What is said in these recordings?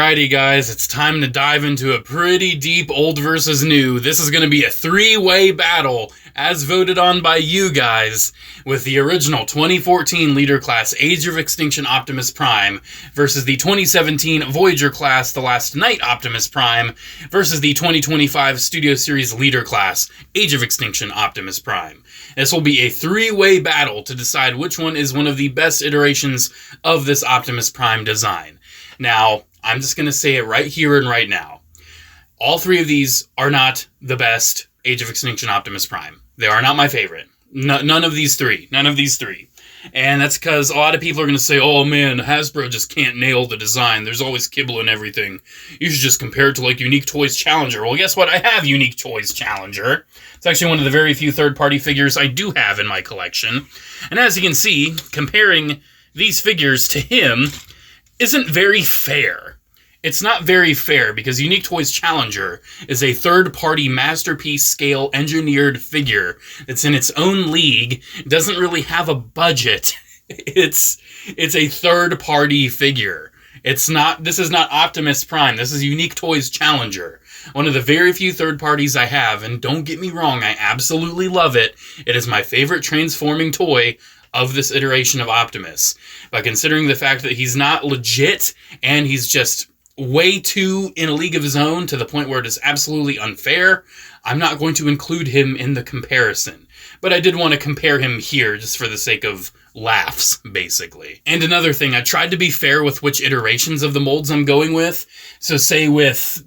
Alrighty guys, it's time to dive into a pretty deep old versus new. This is going to be a three-way battle, as voted on by you guys, with the original 2014 Leader Class Age of Extinction Optimus Prime versus the 2017 Voyager Class The Last Night Optimus Prime versus the 2025 Studio Series Leader Class Age of Extinction Optimus Prime. This will be a three-way battle to decide which one is one of the best iterations of this Optimus Prime design. Now, I'm just going to say it right here and right now. All three of these are not the best Age of Extinction Optimus Prime. They are not my favorite. None of these three. None of these three. And that's because a lot of people are going to say, oh man, Hasbro just can't nail the design. There's always kibble and everything. You should just compare it to like Unique Toys Challenger. Well, guess what? I have Unique Toys Challenger. It's actually one of the very few third-party figures I do have in my collection. And as you can see, comparing these figures to him isn't very fair. It's not very fair because Unique Toys Challenger is a third-party masterpiece scale engineered figure that's in its own league. It doesn't really have a budget. It's a third-party figure. This is not Optimus Prime. This is Unique Toys Challenger. One of the very few third parties I have, and don't get me wrong, I absolutely love it. It is my favorite transforming toy of this iteration of Optimus. But considering the fact that he's not legit and he's just way too in a league of his own to the point where it is absolutely unfair, I'm not going to include him in the comparison. But I did want to compare him here just for the sake of laughs, basically. And another thing, I tried to be fair with which iterations of the molds I'm going with. So say with,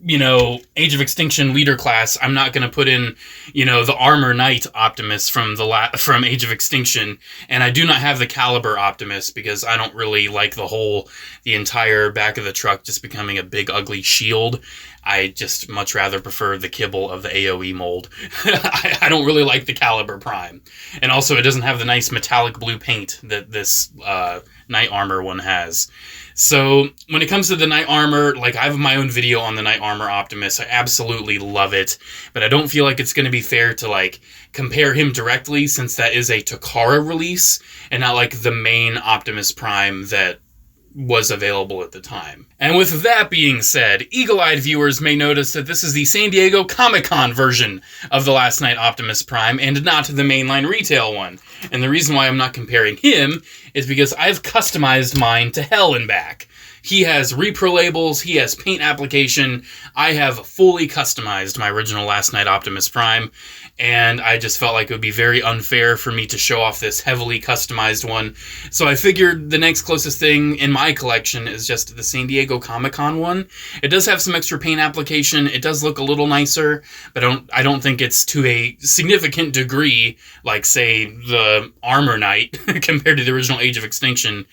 Age of Extinction Leader Class, I'm not going to put in, the Armor Knight Optimus from Age of Extinction. And I do not have the Caliber Optimus because I don't really like the entire back of the truck just becoming a big ugly shield. I just much rather prefer the kibble of the AOE mold. I don't really like the Caliber Prime. And also it doesn't have the nice metallic blue paint that this Knight Armor one has. So when it comes to the Knight Armor, I have my own video on the Knight Armor Optimus. I absolutely love it. But I don't feel like it's going to be fair to compare him directly since that is a Takara release and not the main Optimus Prime that was available at the time. And with that being said, eagle-eyed viewers may notice that this is the San Diego Comic-Con version of the Last Night Optimus Prime and not the mainline retail one. And the reason why I'm not comparing him is because I've customized mine to hell and back. He has repro labels, he has paint application. I have fully customized my original Last Night Optimus Prime, and I just felt like it would be very unfair for me to show off this heavily customized one. So I figured the next closest thing in my collection is just the San Diego Comic-Con one. It does have some extra paint application, it does look a little nicer, but I don't think it's to a significant degree like, say, the Armor Knight compared to the original Age of Extinction,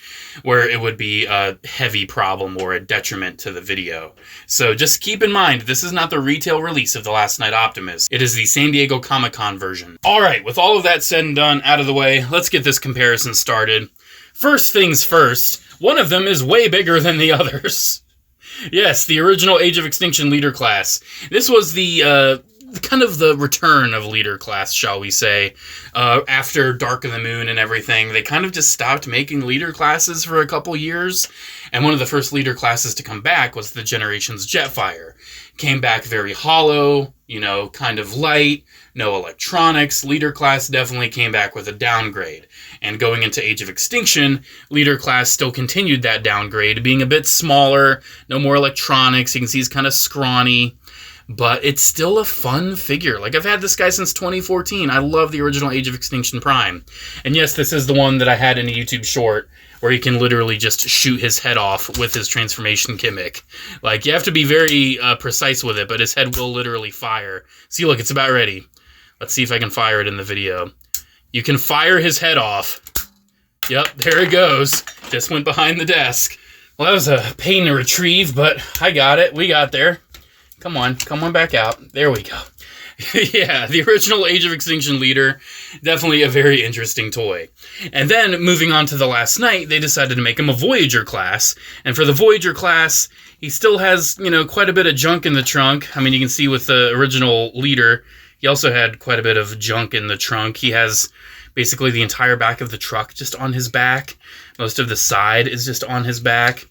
where it would be a heavy problem or a detriment to the video. So just keep in mind, this is not the retail release of the Last Night Optimus. It is the San Diego Comic-Con version. Alright, with all of that said and done out of the way, let's get this comparison started. First things first, one of them is way bigger than the others. Yes, the original Age of Extinction Leader Class. This was the kind of the return of Leader Class, shall we say. After Dark of the Moon and everything, they kind of just stopped making Leader Classes for a couple years, and one of the first Leader Classes to come back was the Generations Jetfire. Came back very hollow, kind of light, no electronics. Leader Class definitely came back with a downgrade. And going into Age of Extinction, Leader Class still continued that downgrade, being a bit smaller, no more electronics. You can see he's kind of scrawny. But it's still a fun figure. I've had this guy since 2014. I love the original Age of Extinction Prime. And yes, this is the one that I had in a YouTube short, where he can literally just shoot his head off with his transformation gimmick. You have to be very precise with it, but his head will literally fire. See, look, it's about ready. Let's see if I can fire it in the video. You can fire his head off. Yep, there it goes. Just went behind the desk. Well, that was a pain to retrieve, but I got it. We got there. Come on back out. There we go. Yeah, the original Age of Extinction Leader, definitely a very interesting toy. And then, moving on to the Last Night, they decided to make him a Voyager class. And for the Voyager class, he still has, quite a bit of junk in the trunk. I mean, you can see with the original Leader, he also had quite a bit of junk in the trunk. He has basically the entire back of the truck just on his back. Most of the side is just on his back.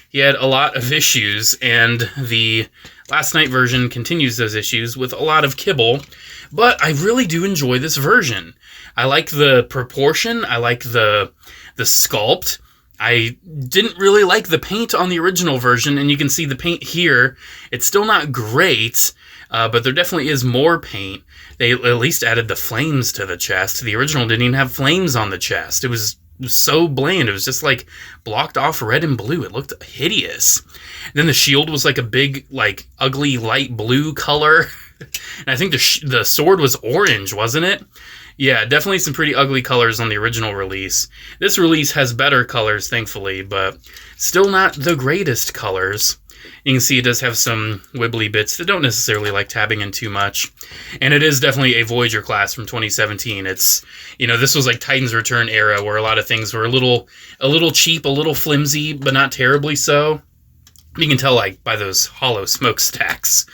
he had a lot of issues, and the Last Night version continues those issues with a lot of kibble, but I really do enjoy this version. I like the proportion, I like the sculpt. I didn't really like the paint on the original version, and you can see the paint here. It's still not great, but there definitely is more paint. They at least added the flames to the chest. The original didn't even have flames on the chest. It was so bland. It was just like blocked off red and blue. It looked hideous. And then the shield was like a big, like ugly light blue color. And I think the sword was orange, wasn't it? Yeah, definitely some pretty ugly colors on the original release. This release has better colors, thankfully, but still not the greatest colors. You can see it does have some wibbly bits that don't necessarily like tabbing in too much. And it is definitely a Voyager class from 2017. It's, this was like Titan's Return era where a lot of things were a little cheap, a little flimsy, but not terribly so. You can tell like by those hollow smokestacks.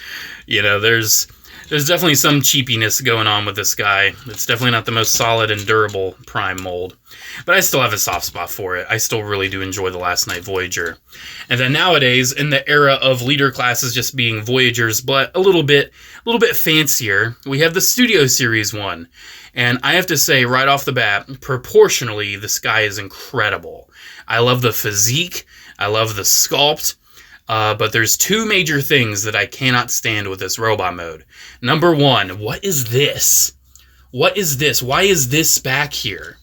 There's definitely some cheapiness going on with this guy. It's definitely not the most solid and durable Prime mold. But I still have a soft spot for it. I still really do enjoy the Last Night Voyager. And then nowadays, in the era of leader classes just being Voyagers, but a little bit fancier, we have the Studio Series one. And I have to say, right off the bat, proportionally, this guy is incredible. I love the physique. I love the sculpt. But there's two major things that I cannot stand with this robot mode. Number one, what is this? What is this? Why is this back here?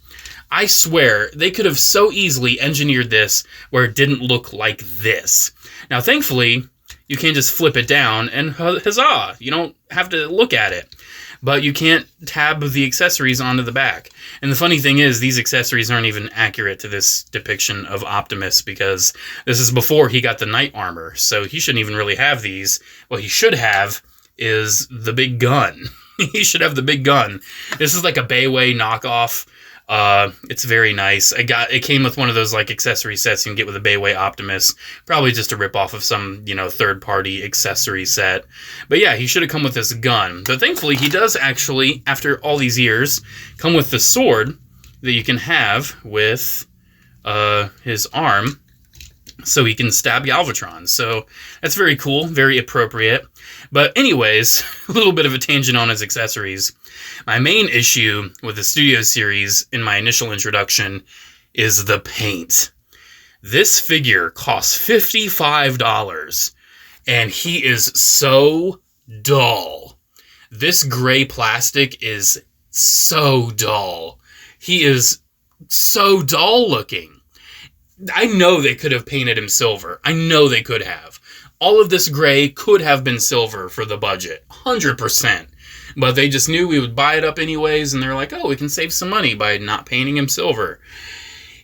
I swear, they could have so easily engineered this where it didn't look like this. Now, thankfully, you can just flip it down and huzzah! You don't have to look at it. But you can't tab the accessories onto the back. And the funny thing is, these accessories aren't even accurate to this depiction of Optimus because this is before he got the knight armor, so he shouldn't even really have these. What he should have is the big gun. He should have the big gun. This is like a Bayway knockoff. It's very nice. It came with one of those like accessory sets you can get with a Bayway Optimus, probably just a rip off of some, third-party accessory set. But yeah, he should have come with this gun. But thankfully, he does actually, after all these years, come with the sword that you can have with his arm, so he can stab Galvatron. So that's very cool, very appropriate. But anyways, a little bit of a tangent on his accessories. My main issue with the Studio Series in my initial introduction is the paint. This figure costs $55, and he is so dull. This gray plastic is so dull. He is so dull looking. I know they could have painted him silver. I know they could have. All of this gray could have been silver for the budget. 100%. But they just knew we would buy it up anyways, and they're like, oh, we can save some money by not painting him silver.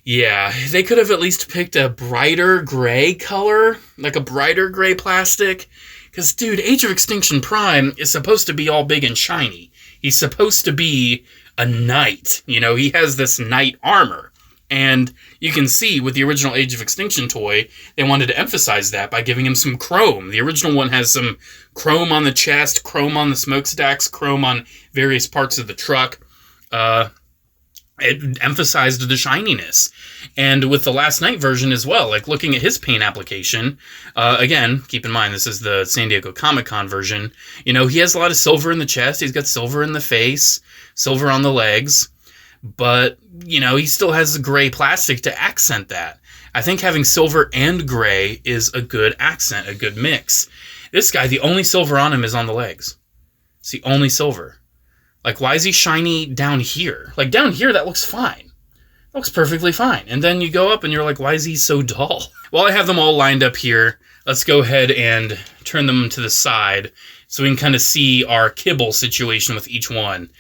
Yeah, they could have at least picked a brighter gray color, like a brighter gray plastic. Because, dude, Age of Extinction Prime is supposed to be all big and shiny. He's supposed to be a knight. He has this knight armor. And you can see with the original Age of Extinction toy, they wanted to emphasize that by giving him some chrome. The original one has some chrome on the chest, chrome on the smokestacks, chrome on various parts of the truck. It emphasized the shininess. And with the Last Night version as well, like looking at his paint application, again, keep in mind this is the San Diego Comic-Con version, he has a lot of silver in the chest, he's got silver in the face, silver on the legs. But, he still has gray plastic to accent that. I think having silver and gray is a good accent, a good mix. This guy, the only silver on him is on the legs. It's the only silver. Like, why is he shiny down here? Like, down here, that looks fine. That looks perfectly fine. And then you go up and you're like, why is he so dull? While I have them all lined up here, let's go ahead and turn them to the side so we can kind of see our kibble situation with each one.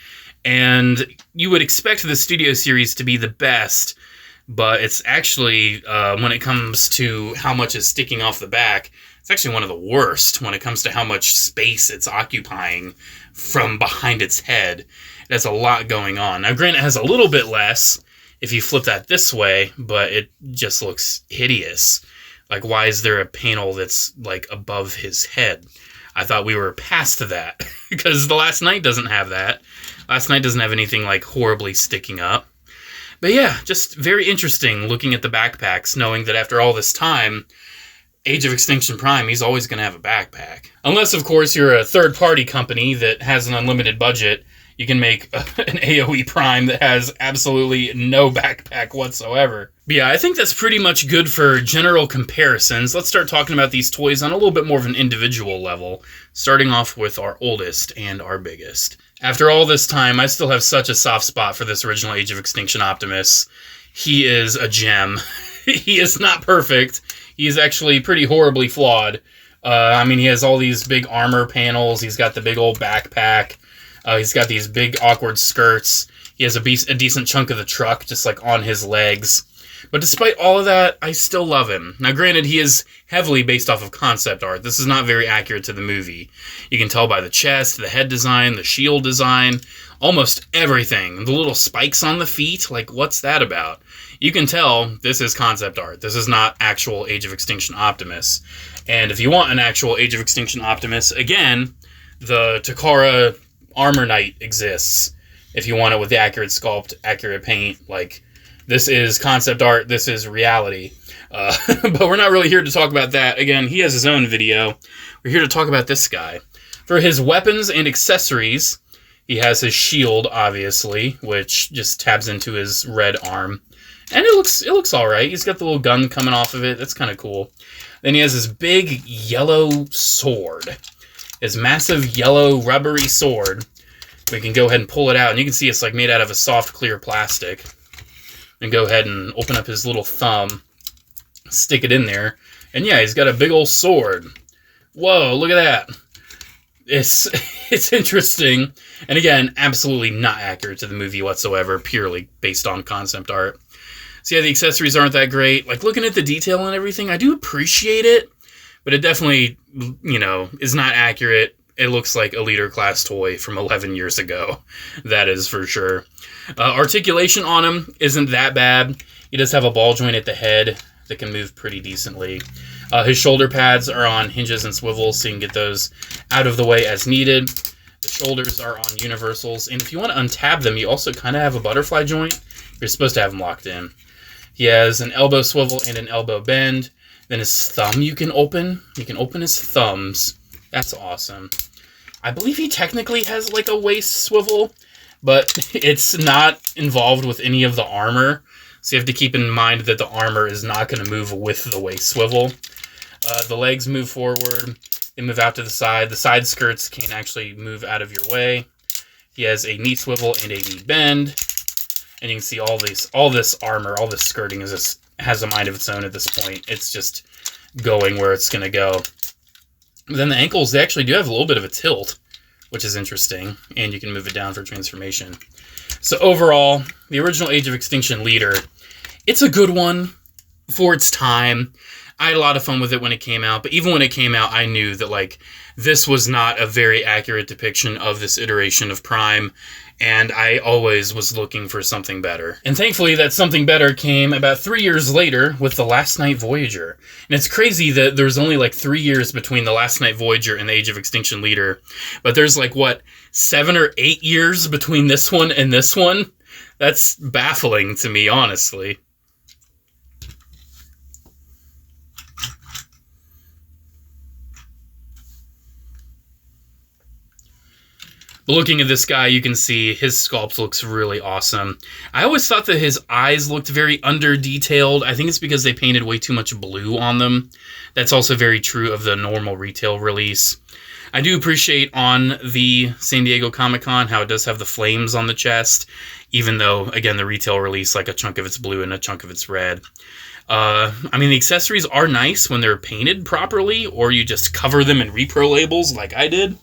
And you would expect the Studio Series to be the best, but it's actually, when it comes to how much is sticking off the back, it's actually one of the worst when it comes to how much space it's occupying from behind its head. It has a lot going on. Now, granted, it has a little bit less if you flip that this way, but it just looks hideous. Like, why is there a panel that's, like, above his head? I thought we were past that, because the Last Night doesn't have that. Last Night doesn't have anything, like, horribly sticking up. But yeah, just very interesting looking at the backpacks, knowing that after all this time, Age of Extinction Prime, he's always going to have a backpack. Unless, of course, you're a third-party company that has an unlimited budget, you can make an AoE Prime that has absolutely no backpack whatsoever. But yeah, I think that's pretty much good for general comparisons. Let's start talking about these toys on a little bit more of an individual level, starting off with our oldest and our biggest. After all this time, I still have such a soft spot for this original Age of Extinction Optimus. He is a gem. He is not perfect. He is actually pretty horribly flawed. I mean, he has all these big armor panels. He's got the big old backpack. He's got these big awkward skirts. He has a decent chunk of the truck just like on his legs. But despite all of that, I still love him. Now granted, he is heavily based off of concept art. This is not very accurate to the movie. You can tell by the chest, the head design, the shield design, almost everything. The little spikes on the feet, like what's that about? You can tell this is concept art. This is not actual Age of Extinction Optimus. And if you want an actual Age of Extinction Optimus, again, the Takara Armor Knight exists. If you want it with the accurate sculpt, accurate paint, like, this is concept art, this is reality. But we're not really here to talk about that. Again, he has his own video. We're here to talk about this guy. For his weapons and accessories, he has his shield, obviously, which just tabs into his red arm. And it looks all right. He's got the little gun coming off of it. That's kind of cool. Then he has his big yellow sword. His massive yellow rubbery sword. We can go ahead and pull it out. And you can see it's like made out of a soft, clear plastic. And go ahead and open up his little thumb. Stick it in there. And yeah, he's got a big old sword. Whoa, look at that. It's interesting. And again, absolutely not accurate to the movie whatsoever. Purely based on concept art. So yeah, the accessories aren't that great. Like, looking at the detail and everything, I do appreciate it. But it definitely, you know, is not accurate. It looks like a leader class toy from 11 years ago. That is for sure. Articulation on him isn't that bad. He does have a ball joint at the head that can move pretty decently. His shoulder pads are on hinges and swivels, so you can get those out of the way as needed. The shoulders are on universals. And if you want to untab them, you also kind of have a butterfly joint. You're supposed to have them locked in. He has an elbow swivel and an elbow bend. Then his thumb you can open. You can open his thumbs. That's awesome. I believe he technically has like a waist swivel, but it's not involved with any of the armor. So you have to keep in mind that the armor is not going to move with the waist swivel. The legs move forward. They move out to the side. The side skirts can actually move out of your way. He has a knee swivel and a knee bend. And you can see all this armor, all this skirting has a mind of its own at this point. It's just going where it's going to go. But then the ankles, they actually do have a little bit of a tilt, which is interesting. And you can move it down for transformation. So overall, the original Age of Extinction leader, it's a good one for its time. I had a lot of fun with it when it came out, but even when it came out, I knew that, like, this was not a very accurate depiction of this iteration of Prime, and I always was looking for something better. And thankfully, that something better came about 3 years later with The Last Night Voyager. And it's crazy that there's only, like, 3 years between The Last Night Voyager and the Age of Extinction leader, but there's, like, what, 7 or 8 years between this one and this one? That's baffling to me, honestly. But looking at this guy, you can see his sculpt looks really awesome. I always thought that his eyes looked very under-detailed. I think it's because they painted way too much blue on them. That's also very true of the normal retail release. I do appreciate on the San Diego Comic-Con how it does have the flames on the chest, even though, again, the retail release, like, a chunk of it's blue and a chunk of it's red. I mean, the accessories are nice when they're painted properly, or you just cover them in repro labels like I did.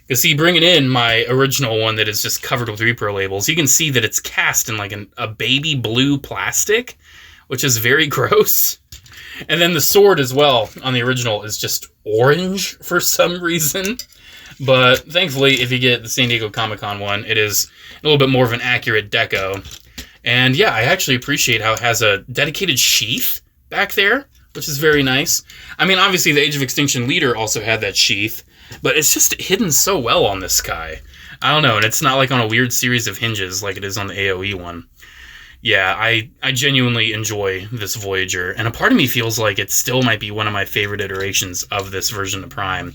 Because see, bringing in my original one that is just covered with repro labels, you can see that it's cast in like a baby blue plastic, which is very gross. And then the sword as well on the original is just orange for some reason. But thankfully, if you get the San Diego Comic-Con one, it is a little bit more of an accurate deco. And yeah, I actually appreciate how it has a dedicated sheath back there, which is very nice. I mean, obviously the Age of Extinction leader also had that sheath, but it's just hidden so well on this guy. I don't know, and it's not like on a weird series of hinges like it is on the AoE one. yeah, I genuinely enjoy this Voyager, and a part of me feels like it still might be one of my favorite iterations of this version of Prime.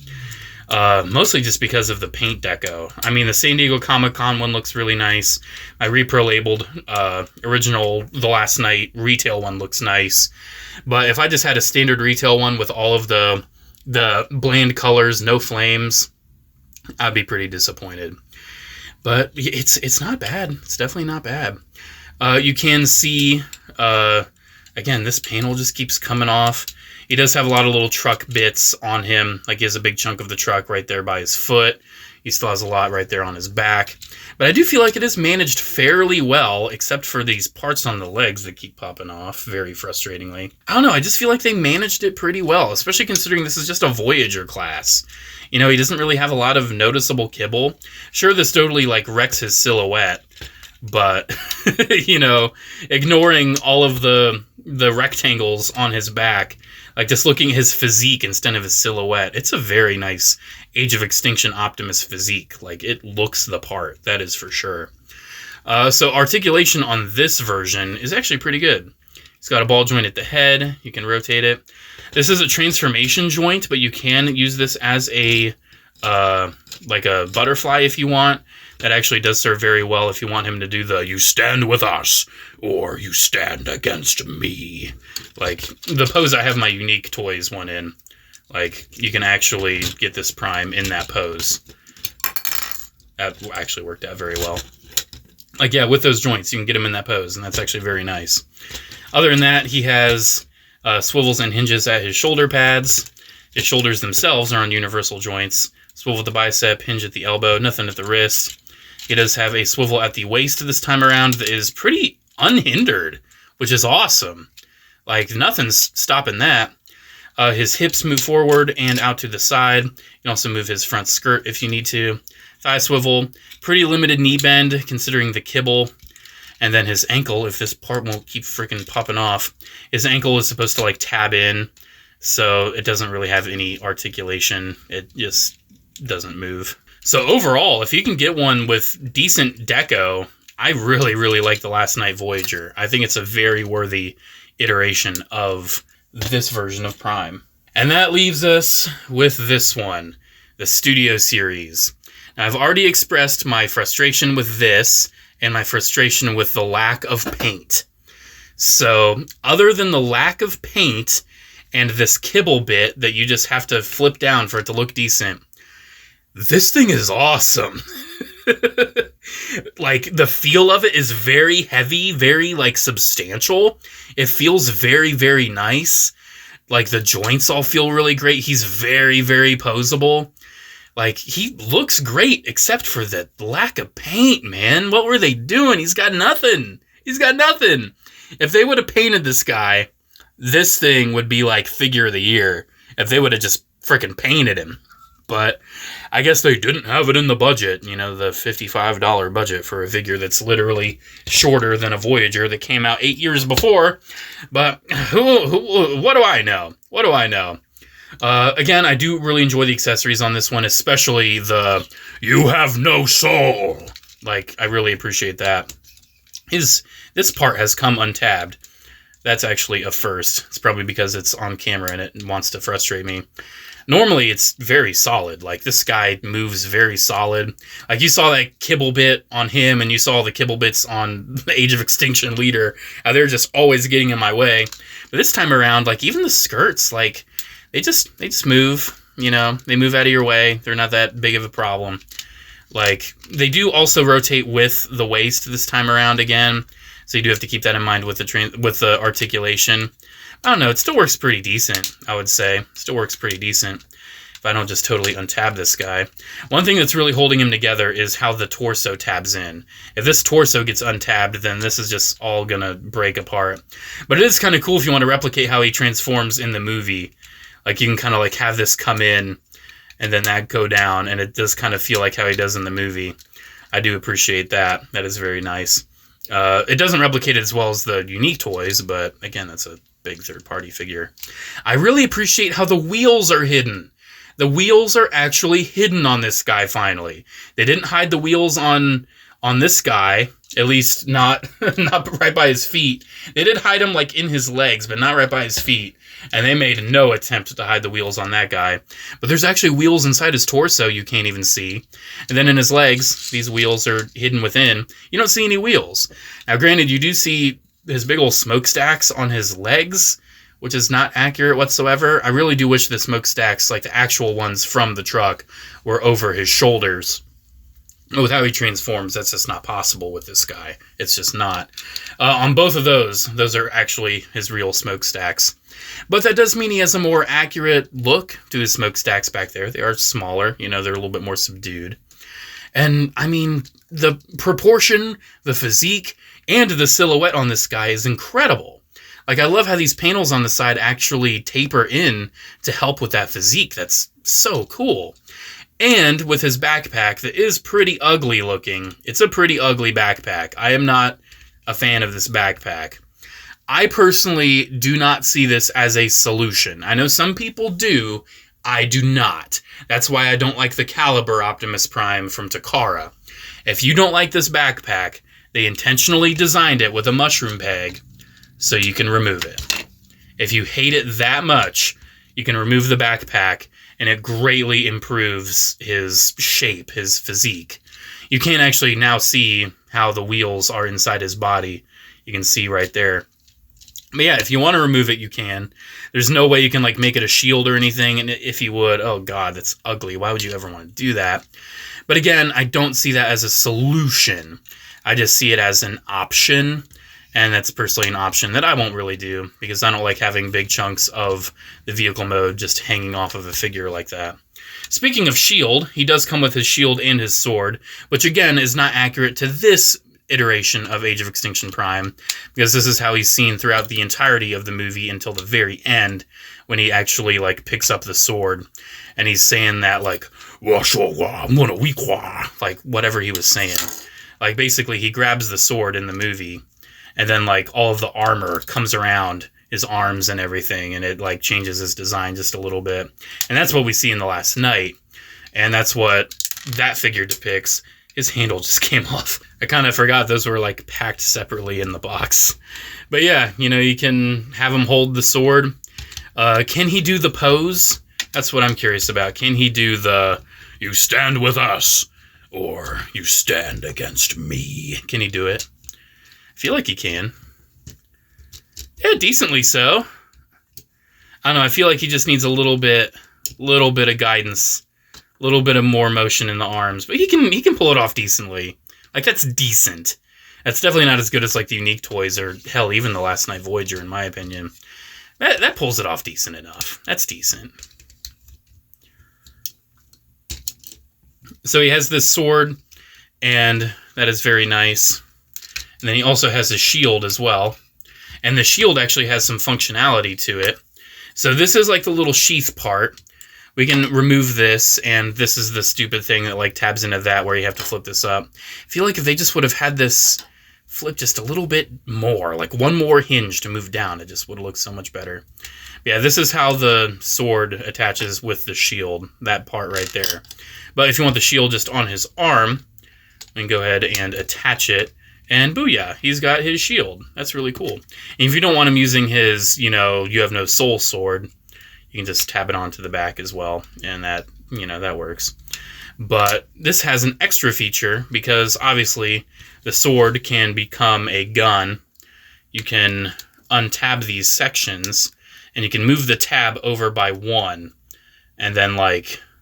Mostly just because of the paint deco. I mean, the San Diego Comic-Con one looks really nice. My repro labeled original The Last Night retail one looks nice. But if I just had a standard retail one with all of the bland colors, no flames, I'd be pretty disappointed. But it's not bad. It's definitely not bad. You can see, again, this panel just keeps coming off. He does have a lot of little truck bits on him. Like, he has a big chunk of the truck right there by his foot. He still has a lot right there on his back. But I do feel like it is managed fairly well, except for these parts on the legs that keep popping off, very frustratingly. I don't know, I just feel like they managed it pretty well, especially considering this is just a Voyager class. You know, he doesn't really have a lot of noticeable kibble. Sure, this totally, like, wrecks his silhouette. But, you know, ignoring all of the rectangles on his back, like just looking at his physique instead of his silhouette, it's a very nice Age of Extinction Optimus physique. Like, it looks the part, that is for sure. So articulation on this version is actually pretty good. It's got a ball joint at the head. You can rotate it. This is a transformation joint, but you can use this as a like a butterfly if you want. That actually does serve very well if you want him to do the "you stand with us" or "you stand against me." Like, the pose I have my Unique Toys one in. Like, you can actually get this Prime in that pose. That actually worked out very well. Like, yeah, with those joints, you can get him in that pose, and that's actually very nice. Other than that, he has swivels and hinges at his shoulder pads. His shoulders themselves are on universal joints. Swivel at the bicep, hinge at the elbow, nothing at the wrist. He does have a swivel at the waist this time around that is pretty unhindered, which is awesome. Like, nothing's stopping that. His hips move forward and out to the side. You can also move his front skirt if you need to. Thigh swivel, pretty limited knee bend considering the kibble. And then his ankle, if this part won't keep freaking popping off, his ankle is supposed to, like, tab in, so it doesn't really have any articulation. It just doesn't move. So overall, if you can get one with decent deco, I really, really like the Last Night Voyager. I think it's a very worthy iteration of this version of Prime. And that leaves us with this one, the Studio Series. Now, I've already expressed my frustration with this and my frustration with the lack of paint. So, other than the lack of paint and this kibble bit that you just have to flip down for it to look decent, this thing is awesome. Like, the feel of it is very heavy, very, like, substantial. It feels very, very nice. Like, the joints all feel really great. He's very, very posable. Like, he looks great, except for the lack of paint, man. What were they doing? He's got nothing. He's got nothing. If they would have painted this guy, this thing would be, like, figure of the year. If they would have just freaking painted him. But I guess they didn't have it in the budget, you know, the $55 budget for a figure that's literally shorter than a Voyager that came out 8 years before. But what do I know? What do I know? Again, I do really enjoy the accessories on this one, especially the "you have no soul." Like, I really appreciate that. This part has come untabbed. That's actually a first. It's probably because it's on camera and it wants to frustrate me. Normally, it's very solid. Like, this guy moves very solid. Like, you saw that kibble bit on him, and you saw the kibble bits on the Age of Extinction leader. They're just always getting in my way. But this time around, like, even the skirts, like, they just move, you know. They move out of your way. They're not that big of a problem. Like, they do also rotate with the waist this time around again. So you do have to keep that in mind with the articulation. I don't know, it still works pretty decent, I would say. Still works pretty decent if I don't just totally untab this guy. One thing that's really holding him together is how the torso tabs in. If this torso gets untabbed, then this is just all gonna break apart. But it is kind of cool if you want to replicate how he transforms in the movie. Like, you can kind of like have this come in and then that go down, and it does kind of feel like how he does in the movie. I do appreciate that. That is very nice. It doesn't replicate it as well as the Unique Toys, but again, that's a big third-party figure. I really appreciate how the wheels are hidden. The wheels are actually hidden on this guy, finally. They didn't hide the wheels on this guy At least not not right by his feet. They did hide him like in his legs, but not right by his feet. And they made no attempt to hide the wheels on that guy. But there's actually wheels inside his torso you can't even see. And then in his legs, these wheels are hidden within. You don't see any wheels. Now, granted, you do see his big old smokestacks on his legs, which is not accurate whatsoever. I really do wish the smokestacks, like the actual ones from the truck, were over his shoulders. With how he transforms, that's just not possible with this guy. It's just not. On both of those are actually his real smokestacks. But that does mean he has a more accurate look to his smokestacks back there. They are smaller, they're a little bit more subdued. And, I mean, the proportion, the physique, and the silhouette on this guy is incredible. Like, I love how these panels on the side actually taper in to help with that physique. That's so cool. And with his backpack, that is pretty ugly looking. It's a pretty ugly backpack. I am not a fan of this backpack. I personally do not see this as a solution. I know some people do. I do not. That's why I don't like the Caliber Optimus Prime from Takara. If you don't like this backpack, they intentionally designed it with a mushroom peg so you can remove it. If you hate it that much, you can remove the backpack, and it greatly improves his shape, his physique. You can't actually now see how the wheels are inside his body. You can see right there. But yeah, if you want to remove it, you can. There's no way you can make it a shield or anything, and if you would, oh god, that's ugly. Why would you ever want to do that? But again, I don't see that as a solution. I just see it as an option. And that's personally an option that I won't really do, because I don't like having big chunks of the vehicle mode just hanging off of a figure like that. Speaking of shield, he does come with his shield and his sword, which again is not accurate to this iteration of Age of Extinction Prime, because this is how he's seen throughout the entirety of the movie until the very end, when he actually picks up the sword, and he's saying that whatever he was saying. Basically he grabs the sword in the movie, and then, all of the armor comes around his arms and everything, and it, changes his design just a little bit. And that's what we see in The Last Knight, and that's what that figure depicts. His handle just came off. I kind of forgot those were, packed separately in the box. But yeah, you can have him hold the sword. Can he do the pose? That's what I'm curious about. Can he do the, "You stand with us," or "You stand against me"? Can he do it? I feel like he can. Yeah, decently so. I don't know, I feel like he just needs a little bit of guidance, a little bit of more motion in the arms, but he can pull it off decently. That's decent. That's definitely not as good as the Unique Toys, or hell, even the Last Knight Voyager, in my opinion. That pulls it off decent enough. That's decent. So he has this sword, and that is very nice. And then he also has a shield as well. And the shield actually has some functionality to it. So this is the little sheath part. We can remove this, and this is the stupid thing that tabs into that, where you have to flip this up. I feel like if they just would have had this flip just a little bit more, one more hinge to move down, it just would have looked so much better. Yeah, this is how the sword attaches with the shield, that part right there. But if you want the shield just on his arm, we can go ahead and attach it. And booyah, he's got his shield. That's really cool. And if you don't want him using his, you have no soul sword, you can just tab it onto the back as well. And that, that works. But this has an extra feature, because obviously the sword can become a gun. You can untab these sections, and you can move the tab over by one, and then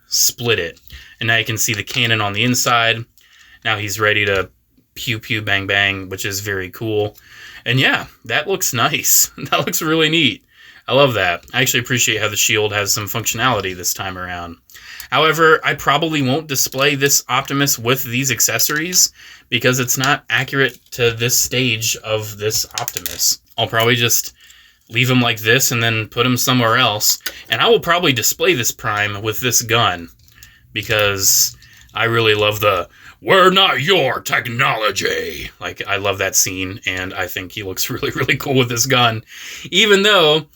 split it. And now you can see the cannon on the inside. Now he's ready to pew pew bang bang, which is very cool. And yeah, that looks nice. That looks really neat. I love that. I actually appreciate how the shield has some functionality this time around. However, I probably won't display this Optimus with these accessories, because it's not accurate to this stage of this Optimus. I'll probably just leave him like this and then put him somewhere else. And I will probably display this Prime with this gun, because I really love the "We're not your technology." I love that scene, and I think he looks really, really cool with this gun. Even though,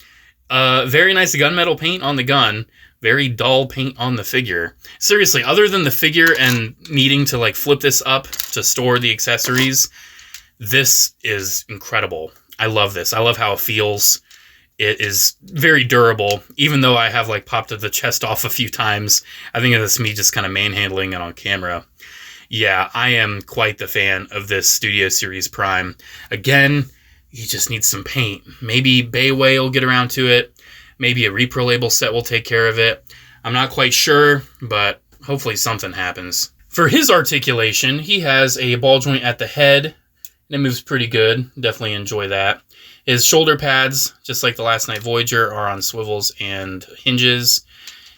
very nice gunmetal paint on the gun, very dull paint on the figure. Seriously, other than the figure and needing to flip this up to store the accessories, This is incredible. I love this. I love how it feels. It is very durable, even though I have like popped the chest off a few times. I think that's me just kind of manhandling it on camera. Yeah, I am quite the fan of this Studio Series Prime. Again, you just need some paint. Maybe Bayway will get around to it. Maybe a repro label set will take care of it. I'm not quite sure, but hopefully something happens. For his articulation, he has a ball joint at the head, and it moves pretty good. Definitely enjoy that. His shoulder pads, just like the Last Night Voyager, are on swivels and hinges.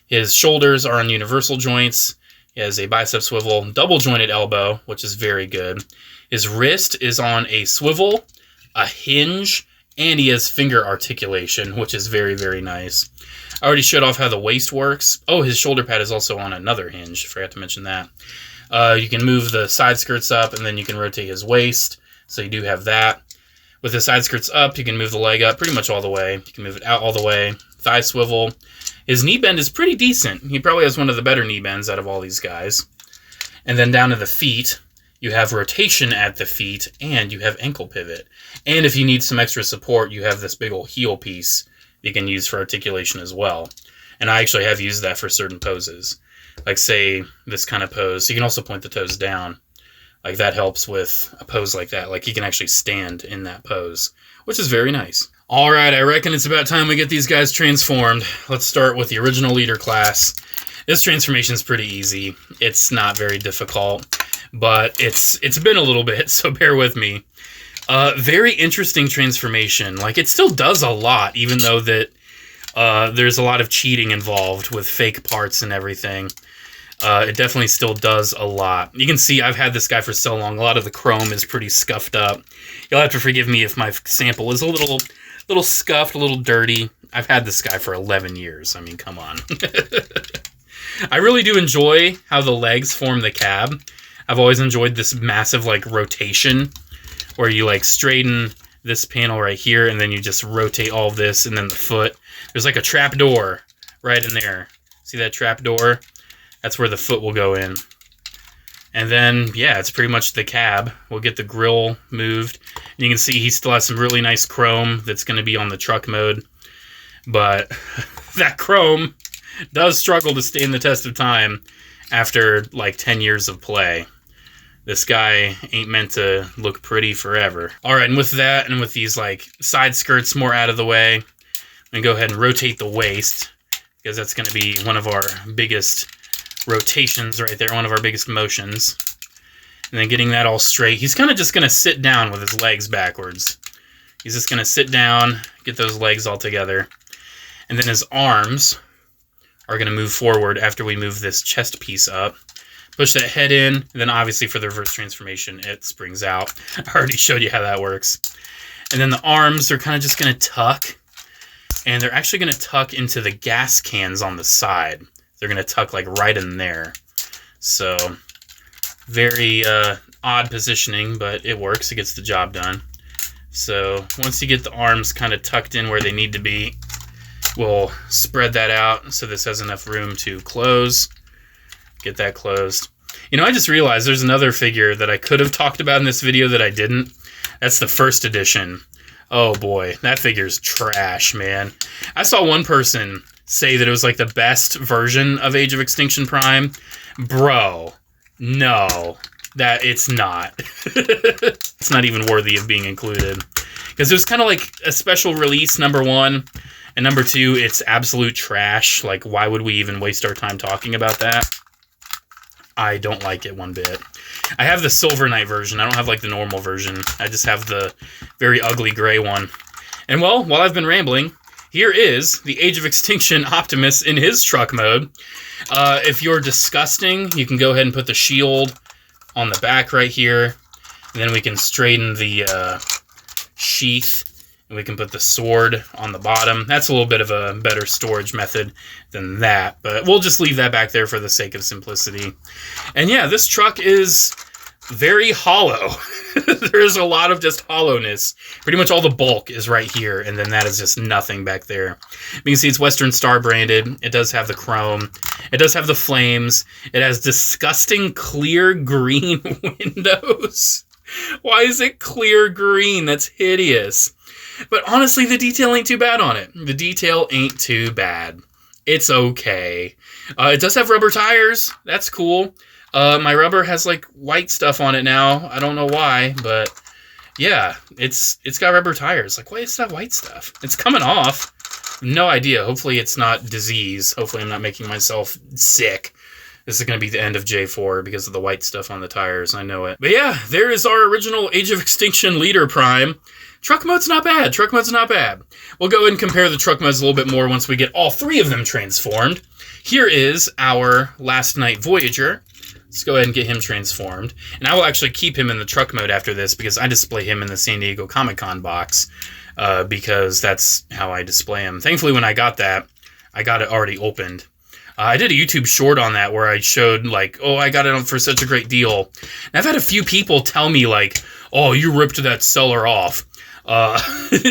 His shoulders are on universal joints. He has a bicep swivel, double jointed elbow, which is very good. His wrist is on a swivel, a hinge, and he has finger articulation, which is very, very nice. I already showed off how the waist works. Oh, his shoulder pad is also on another hinge. I forgot to mention that. You can move the side skirts up, and then you can rotate his waist. So you do have that. With the side skirts up, you can move the leg up pretty much all the way. You can move it out all the way. Thigh swivel. His knee bend is pretty decent. He probably has one of the better knee bends out of all these guys. And then down to the feet, you have rotation at the feet, and you have ankle pivot. And if you need some extra support, you have this big old heel piece you can use for articulation as well. And I actually have used that for certain poses. Like, say, this kind of pose. You can also point the toes down. Like, that helps with a pose like that. Like, you can actually stand in that pose, which is very nice. All right, I reckon it's about time we get these guys transformed. Let's start with the original leader class. This transformation is pretty easy. It's not very difficult, but it's been a little bit, so bear with me. Very interesting transformation. Like, it still does a lot, even though that there's a lot of cheating involved with fake parts and everything. It definitely still does a lot. You can see I've had this guy for so long. A lot of the chrome is pretty scuffed up. You'll have to forgive me if my sample is a little scuffed, a little dirty. I've had this guy for 11 years. I mean, come on. I really do enjoy how the legs form the cab. I've always enjoyed this massive, like, rotation where you, like, straighten this panel right here and then you just rotate all of this, and then the foot. There's like a trap door right in there. See that trap door? That's where the foot will go in. And then, yeah, it's pretty much the cab. We'll get the grill moved. And you can see he still has some really nice chrome that's going to be on the truck mode. But that chrome does struggle to stand the test of time after, like, 10 years of play. This guy ain't meant to look pretty forever. All right, and with that, and with these, like, side skirts more out of the way, I'm going to go ahead and rotate the waist, because that's going to be one of our biggest rotations right there, one of our biggest motions. And then getting that all straight, he's kind of just going to sit down with his legs backwards. He's just going to sit down, get those legs all together. And then his arms are going to move forward after we move this chest piece up. Push that head in, and then obviously for the reverse transformation, it springs out. I already showed you how that works. And then the arms are kind of just going to tuck, and they're actually going to tuck into the gas cans on the side. They're going to tuck like right in there. So very odd positioning, but it works. It gets the job done. So once you get the arms kind of tucked in where they need to be, we'll spread that out so this has enough room to close. Get that closed. You know, I just realized there's another figure that I could have talked about in this video that I didn't. That's the first edition. Oh boy, that figure's trash, man. I saw one person say that it was like the best version of Age of Extinction Prime. Bro, no, that it's not. It's not even worthy of being included. Because it was kind of like a special release, #1. And #2, it's absolute trash. Like, why would we even waste our time talking about that? I don't like it one bit. I have the Silver Knight version. I don't have, like, the normal version. I just have the very ugly gray one. And, well, while I've been rambling, here is the Age of Extinction Optimus in his truck mode. If you're disgusting, you can go ahead and put the shield on the back right here. And then we can straighten the sheath. And we can put the sword on the bottom. That's a little bit of a better storage method than that. But we'll just leave that back there for the sake of simplicity. And yeah, this truck is very hollow. There's a lot of just hollowness. Pretty much all the bulk is right here. And then that is just nothing back there. You can see it's Western Star branded. It does have the chrome. It does have the flames. It has disgusting clear green windows. Why is it clear green? That's hideous. But honestly, the detail ain't too bad on it. The detail ain't too bad. It's okay. It does have rubber tires. That's cool. My rubber has like white stuff on it now. I don't know why, but yeah, it's got rubber tires. Like, why is that white stuff? It's coming off. No idea. Hopefully it's not disease. Hopefully I'm not making myself sick. This is going to be the end of J4 because of the white stuff on the tires. I know it. But yeah, there is our original Age of Extinction Leader Prime. Truck mode's not bad. Truck mode's not bad. We'll go ahead and compare the truck modes a little bit more once we get all three of them transformed. Here is our Last Night Voyager. Let's go ahead and get him transformed. And I will actually keep him in the truck mode after this because I display him in the San Diego Comic-Con box because that's how I display him. Thankfully, when I got that, I got it already opened. I did a YouTube short on that where I showed, like, oh, I got it for such a great deal. And I've had a few people tell me, like, oh, you ripped that seller off.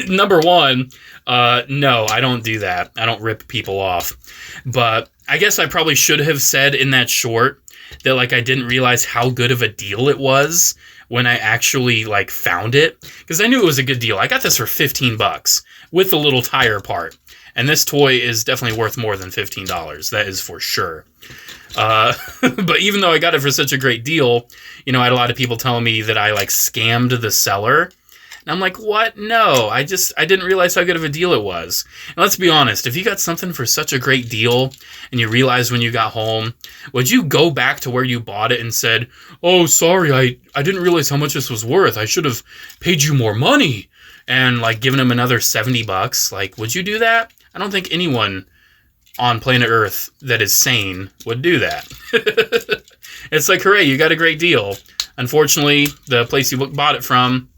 Number one, no, I don't do that. I don't rip people off. But I guess I probably should have said in that short that, like, I didn't realize how good of a deal it was when I actually, like, found it. Because I knew it was a good deal. I got this for $15 with the little tire part. And this toy is definitely worth more than $15. That is for sure. But even though I got it for such a great deal, you know, I had a lot of people telling me that I, like, scammed the seller. And I'm like, what? No, I didn't realize how good of a deal it was. And let's be honest, if you got something for such a great deal and you realized when you got home, would you go back to where you bought it and said, oh, sorry, I didn't realize how much this was worth. I should have paid you more money. And, like, given him another $70. Like, would you do that? I don't think anyone on planet Earth that is sane would do that. It's like, hooray, you got a great deal. Unfortunately, the place you bought it from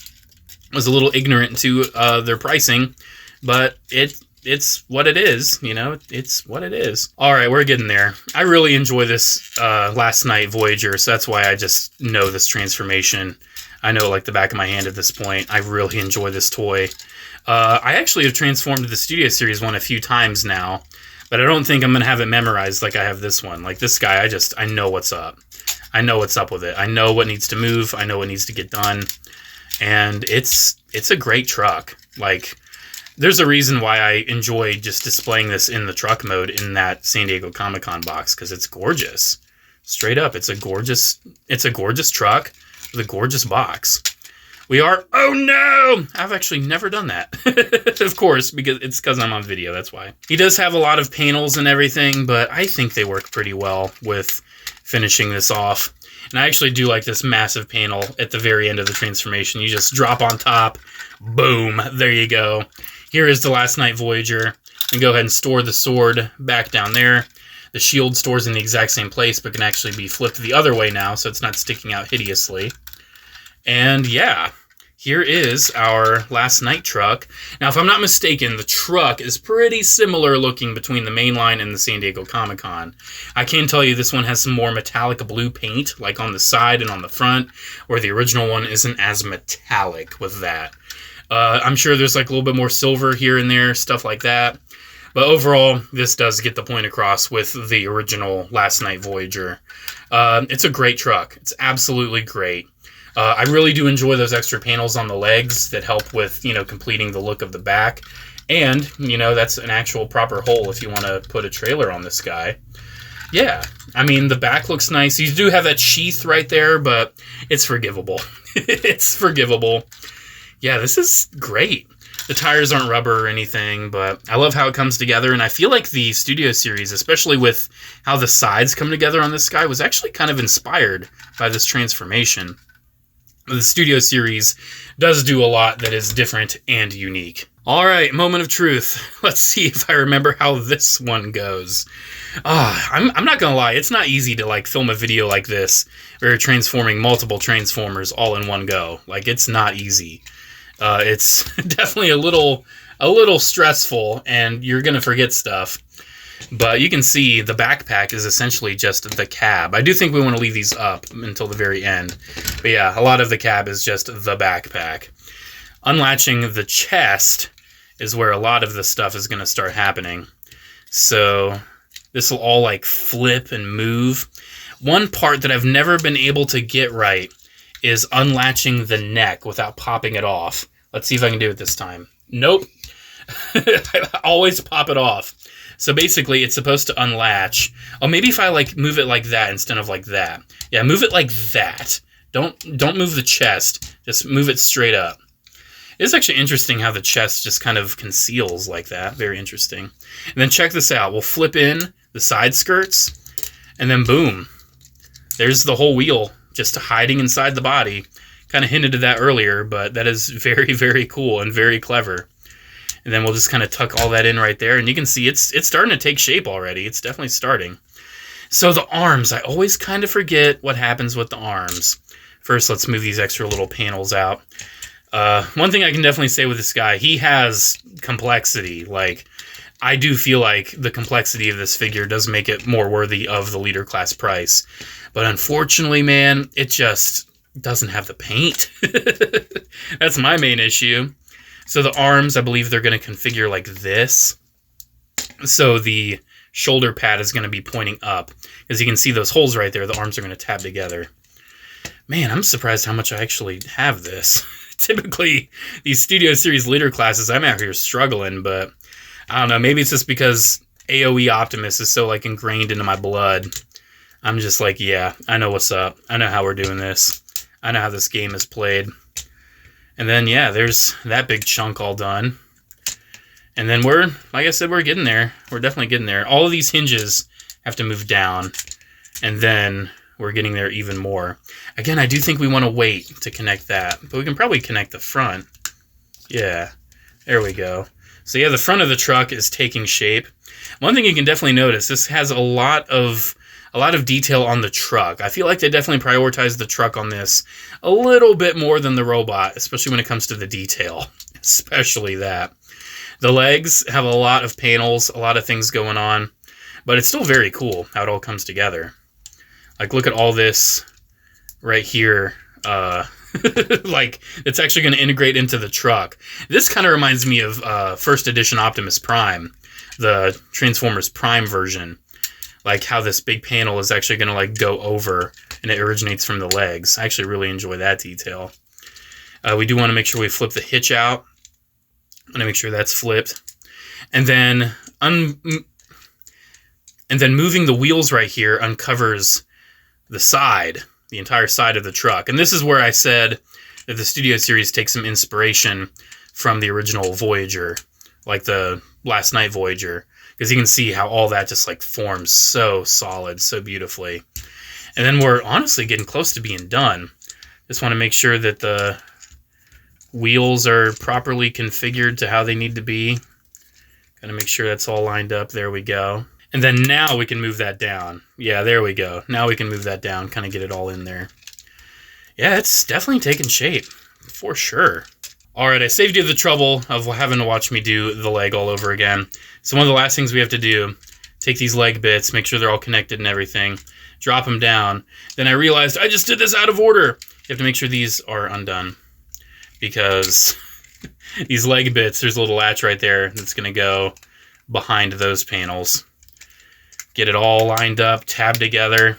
was a little ignorant to their pricing, but it's what it is, you know, it's what it is. All right, we're getting there. I really enjoy this Last Night Voyager, so that's why I just know this transformation. I know it like the back of my hand at this point. I really enjoy this toy. I actually have transformed the Studio Series one a few times now, but I don't think I'm going to have it memorized like I have this one. Like this guy, I know what's up. I know what's up with it. I know what needs to move. I know what needs to get done. And it's a great truck. Like, there's a reason why I enjoy just displaying this in the truck mode in that San Diego Comic-Con box, because it's gorgeous. Straight up, it's a gorgeous truck with a gorgeous box. Oh no! I've actually never done that. Of course, because I'm on video, that's why. He does have a lot of panels and everything, but I think they work pretty well with finishing this off. And I actually do like this massive panel at the very end of the transformation. You just drop on top, boom, there you go. Here is the Last Night Voyager. And go ahead and store the sword back down there. The shield stores in the exact same place, but can actually be flipped the other way now, so it's not sticking out hideously. And yeah, here is our Last Night truck. Now, if I'm not mistaken, the truck is pretty similar looking between the mainline and the San Diego Comic-Con. I can tell you this one has some more metallic blue paint, like on the side and on the front, where the original one isn't as metallic with that. I'm sure there's like a little bit more silver here and there, stuff like that. But overall, this does get the point across with the original Last Night Voyager. It's a great truck. It's absolutely great. I really do enjoy those extra panels on the legs that help with, you know, completing the look of the back. And, you know, that's an actual proper hole if you want to put a trailer on this guy. Yeah, I mean, the back looks nice. You do have that sheath right there, but it's forgivable. It's forgivable. Yeah, this is great. The tires aren't rubber or anything, but I love how it comes together. And I feel like the Studio Series, especially with how the sides come together on this guy, was actually kind of inspired by this transformation. The Studio Series does do a lot that is different and unique. All right, moment of truth. Let's see if I remember how this one goes. I'm not gonna lie, it's not easy to like film a video like this where you're transforming multiple Transformers all in one go. Like, it's not easy. It's definitely a little stressful, and you're gonna forget stuff. But you can see the backpack is essentially just the cab. I do think we want to leave these up until the very end. But yeah, a lot of the cab is just the backpack. Unlatching the chest is where a lot of the stuff is going to start happening. So this will all like flip and move. One part that I've never been able to get right is unlatching the neck without popping it off. Let's see if I can do it this time. Nope. I always pop it off. So basically, it's supposed to unlatch. Oh, maybe if I like move it like that instead of like that. Yeah, move it like that. Don't move the chest. Just move it straight up. It's actually interesting how the chest just kind of conceals like that. Very interesting. And then check this out. We'll flip in the side skirts, and then boom. There's the whole wheel just hiding inside the body. Kind of hinted to that earlier, but that is very, very cool and very clever. And then we'll just kind of tuck all that in right there, and you can see it's starting to take shape already. It's definitely starting. So the arms, I always kind of forget what happens with the arms. First, let's move these extra little panels out. One thing I can definitely say with this guy, he has complexity. Like, I do feel like the complexity of this figure does make it more worthy of the leader class price. But unfortunately, man, it just doesn't have the paint. That's my main issue. So the arms, I believe they're going to configure like this. So the shoulder pad is going to be pointing up. As you can see those holes right there, the arms are going to tab together. Man, I'm surprised how much I actually have this. Typically, these Studio Series leader classes, I'm out here struggling, but I don't know. Maybe it's just because AOE Optimus is so like ingrained into my blood. I'm just like, yeah, I know what's up. I know how we're doing this. I know how this game is played. And then, yeah, there's that big chunk all done. And then we're, like I said, we're getting there. We're definitely getting there. All of these hinges have to move down. And then we're getting there even more. Again, I do think we want to wait to connect that. But we can probably connect the front. Yeah, there we go. So yeah, the front of the truck is taking shape. One thing you can definitely notice, this has a lot of detail on the truck. I feel like they definitely prioritize the truck on this a little bit more than the robot, especially when it comes to the detail. Especially that. The legs have a lot of panels, a lot of things going on, but it's still very cool how it all comes together. Like, look at all this right here. Like, it's actually going to integrate into the truck. This kind of reminds me of first edition Optimus Prime, the Transformers Prime version. Like, how this big panel is actually going to, like, go over, and it originates from the legs. I actually really enjoy that detail. We do want to make sure we flip the hitch out. I'm going to make sure that's flipped. And then moving the wheels right here uncovers the side, the entire side of the truck. And this is where I said that the Studio Series takes some inspiration from the original Voyager, like the Last Night Voyager, because you can see how all that just like forms so solid, so beautifully. And then we're honestly getting close to being done. Just want to make sure that the wheels are properly configured to how they need to be. Got to make sure that's all lined up. There we go. And then now we can move that down. Yeah, there we go. Now we can move that down, kind of get it all in there. Yeah, it's definitely taking shape, for sure. All right, I saved you the trouble of having to watch me do the leg all over again. So one of the last things we have to do, take these leg bits, make sure they're all connected and everything, drop them down. Then I realized I just did this out of order. You have to make sure these are undone, because these leg bits, there's a little latch right there that's going to go behind those panels. Get it all lined up, tabbed together.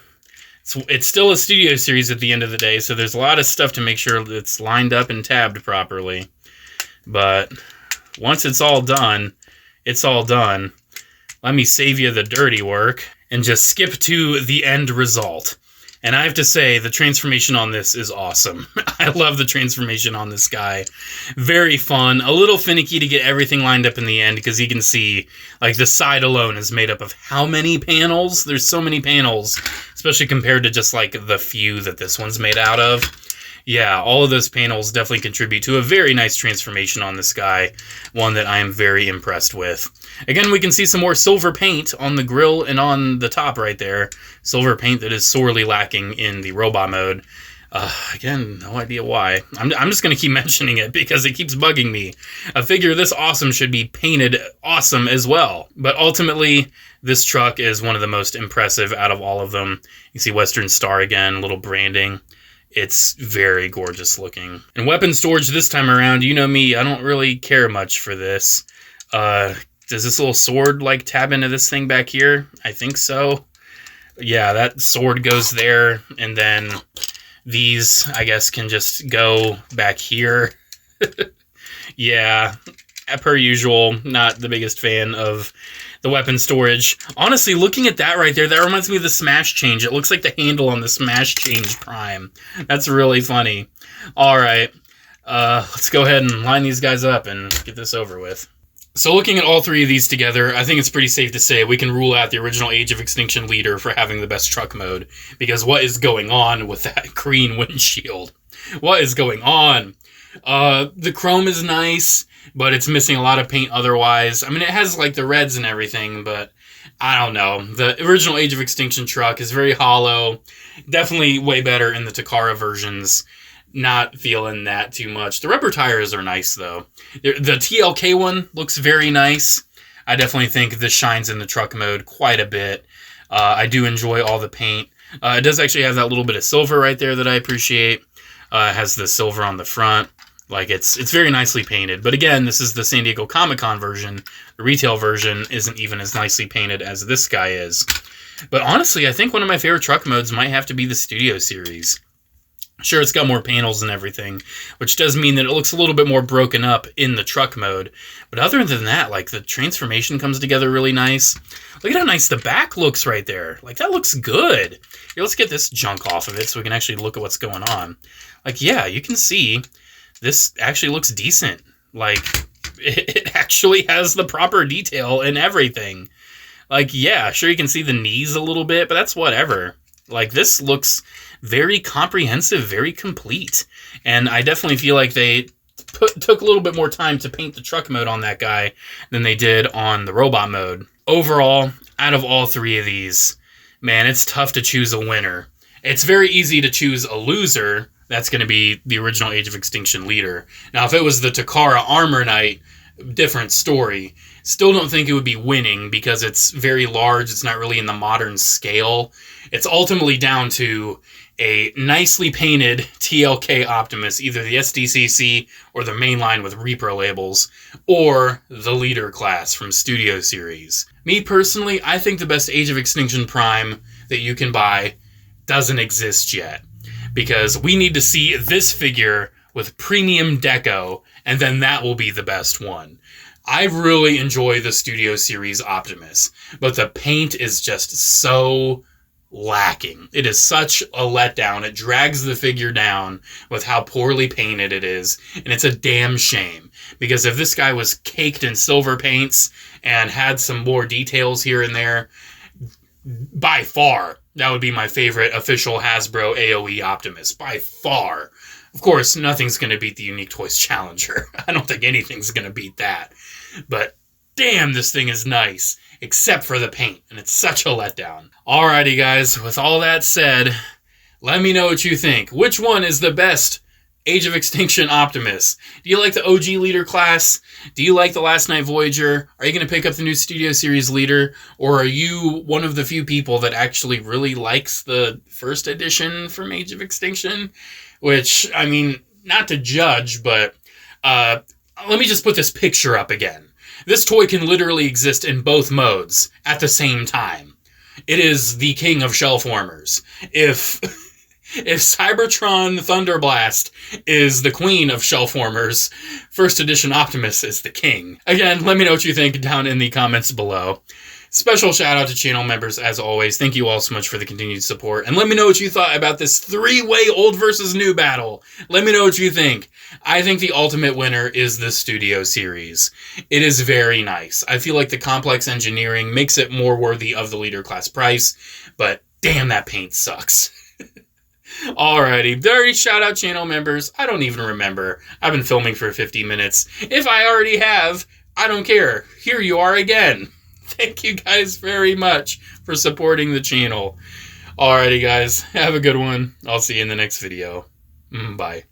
It's still a Studio Series at the end of the day, so there's a lot of stuff to make sure that it's lined up and tabbed properly. But once it's all done, it's all done. Let me save you the dirty work and just skip to the end result. And I have to say, the transformation on this is awesome. I love the transformation on this guy. Very fun. A little finicky to get everything lined up in the end, because you can see, like, the side alone is made up of how many panels? There's so many panels, especially compared to just, like, the few that this one's made out of. Yeah, all of those panels definitely contribute to a very nice transformation on this guy. One that I am very impressed with. Again, we can see some more silver paint on the grill and on the top right there. Silver paint that is sorely lacking in the robot mode. Again, no idea why. I'm just going to keep mentioning it because it keeps bugging me. A figure this awesome should be painted awesome as well. But ultimately, this truck is one of the most impressive out of all of them. You see Western Star again, little branding. It's very gorgeous looking. And weapon storage this time around, you know me, I don't really care much for this. Does this little sword like tab into this thing back here? I think so. Yeah, that sword goes there, and then These, I guess, can just go back here. Yeah, per usual, not the biggest fan of the weapon storage. Honestly, looking at that right there, that reminds me of the Smash Change. It looks like the handle on the Smash Change Prime. That's really funny. All right, let's go ahead and line these guys up and get this over with. So looking at all three of these together, I think it's pretty safe to say we can rule out the original Age of Extinction leader for having the best truck mode. Because what is going on with that green windshield? What is going on? The chrome is nice, but it's missing a lot of paint otherwise. I mean, it has like the reds and everything, but I don't know. The original Age of Extinction truck is very hollow. Definitely way better in the Takara versions. Not feeling that too much. The rubber tires are nice, though. The TLK one looks very nice. I definitely think this shines in the truck mode quite a bit. I do enjoy all the paint. It does actually have that little bit of silver right there that I appreciate. It has the silver on the front. Like, it's very nicely painted. But again, this is the San Diego Comic-Con version. The retail version isn't even as nicely painted as this guy is. But honestly, I think one of my favorite truck modes might have to be the Studio Series. Sure, it's got more panels and everything, which does mean that it looks a little bit more broken up in the truck mode. But other than that, like, the transformation comes together really nice. Look at how nice the back looks right there. Like, that looks good. Here, let's get this junk off of it so we can actually look at what's going on. Like, yeah, you can see this actually looks decent. Like, it actually has the proper detail and everything. Like, yeah, sure, you can see the knees a little bit, but that's whatever. Like, this looks very comprehensive, very complete. And I definitely feel like they took a little bit more time to paint the truck mode on that guy than they did on the robot mode. Overall, out of all three of these, man, it's tough to choose a winner. It's very easy to choose a loser. That's going to be the original Age of Extinction leader. Now, if it was the Takara Armor Knight, different story. Still don't think it would be winning because it's very large. It's not really in the modern scale. It's ultimately down to a nicely painted TLK Optimus, either the SDCC or the mainline with repro labels, or the leader class from Studio Series. Me personally, I think the best Age of Extinction Prime that you can buy doesn't exist yet, because we need to see this figure with premium deco, and then that will be the best one. I really enjoy the Studio Series Optimus, but the paint is just so lacking. It is such a letdown. It drags the figure down with how poorly painted it is, and it's a damn shame, because if this guy was caked in silver paints and had some more details here and there, by far, that would be my favorite official Hasbro AOE Optimus, by far. Of course, nothing's going to beat the Unique Toys Challenger. I don't think anything's going to beat that. But damn, this thing is nice, except for the paint, and it's such a letdown. Alrighty, guys, with all that said, let me know what you think. Which one is the best Age of Extinction Optimus? Do you like the OG leader class? Do you like the Last Night Voyager? Are you going to pick up the new Studio Series leader? Or are you one of the few people that actually really likes the first edition from Age of Extinction? Which, I mean, not to judge, but let me just put this picture up again. This toy can literally exist in both modes at the same time. It is the king of shellformers. If Cybertron Thunderblast is the queen of shellformers, first edition Optimus is the king. Again, let me know what you think down in the comments below. Special shout out to channel members as always. Thank you all so much for the continued support. And let me know what you thought about this three-way old versus new battle. Let me know what you think. I think the ultimate winner is the Studio Series. It is very nice. I feel like the complex engineering makes it more worthy of the leader class price, but damn, that paint sucks. Alrighty, dirty shout out channel members. I don't even remember. I've been filming for 50 minutes. If I already have, I don't care. Here you are again. Thank you guys very much for supporting the channel. Alrighty guys, have a good one. I'll see you in the next video. Bye.